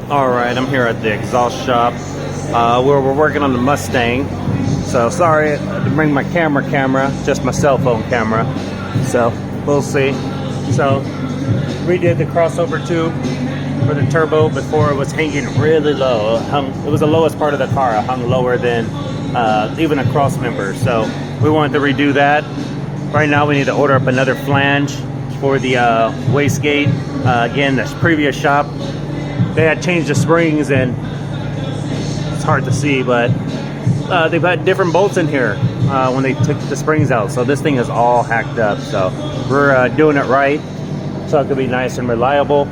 Alright, I'm here at the exhaust shop where we're working on the Mustang. So sorry to bring my camera, just my cell phone camera. So we'll see. So redid the crossover tube for the turbo before. It was hanging really low. It was the lowest part of the car. It hung lower than even a cross member. So we wanted to redo that. Right now we need to order up another flange for the wastegate. Again, this previous shop, they had changed the springs and it's hard to see, but they've got different bolts in here when they took the springs out. So this thing is all hacked up. So we're doing it right so it could be nice and reliable.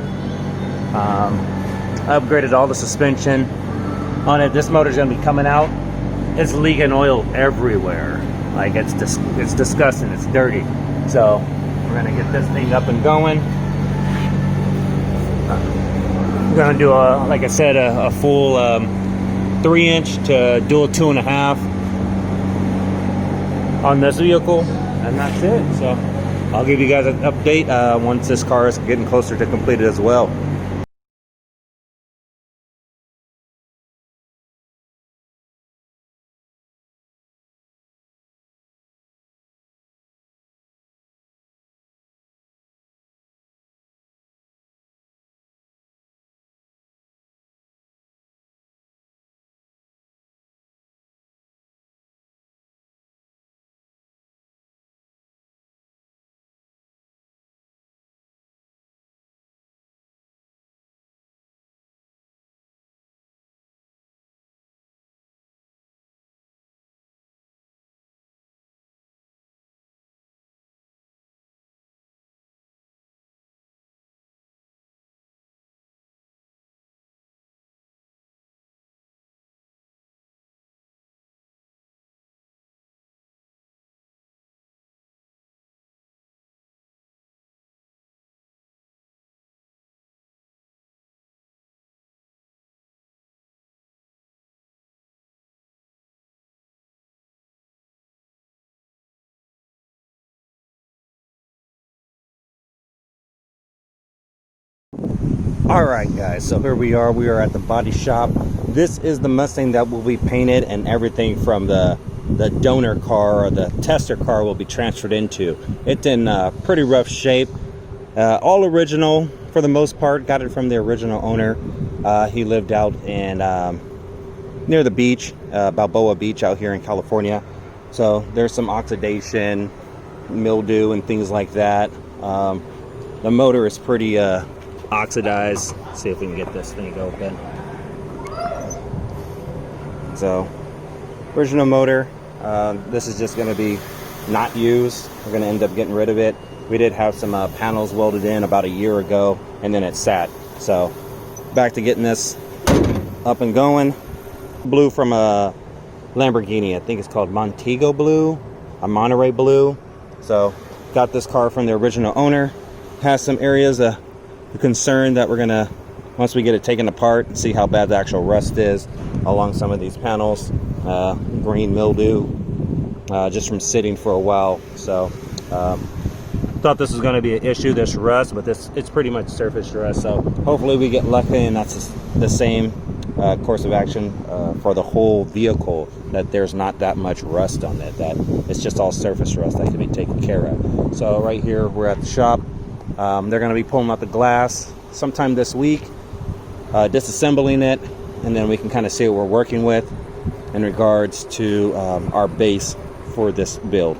Upgraded all the suspension on it. This motor's gonna be coming out. It's leaking oil everywhere. Like it's disgusting, it's dirty. So we're gonna get this thing up and going. We're gonna do like I said, a full 3-inch to dual 2.5 on this vehicle, and that's it. So I'll give you guys an update once this car is getting closer to completed as well. Alright guys, so here we are at the body shop. This is the Mustang that will be painted, and everything from the donor car or the tester car will be transferred into. It's in pretty rough shape. All original for the most part. Got it from the original owner. He lived out in near the beach, Balboa Beach out here in California. So there's some oxidation, mildew and things like that. The motor is pretty oxidized. Let's see if we can get this thing open. So original motor. This is just going to be not used. We're going to end up getting rid of it. We did have some panels welded in about a year ago, and then it sat. So back to getting this up and going. Blue from a Lamborghini. I think it's called Montego blue, a Monterey blue. So got this car from the original owner. Has some areas of concern that we're gonna, once we get it taken apart and see how bad the actual rust is along some of these panels. Green mildew just from sitting for a while. So thought this was going to be an issue, this rust, but it's pretty much surface rust. So hopefully we get lucky and that's the same course of action for the whole vehicle, that there's not that much rust on it, that it's just all surface rust that can be taken care of. So right here we're at the shop. They're going to be pulling out the glass sometime this week, disassembling it, and then we can kind of see what we're working with in regards to our base for this build.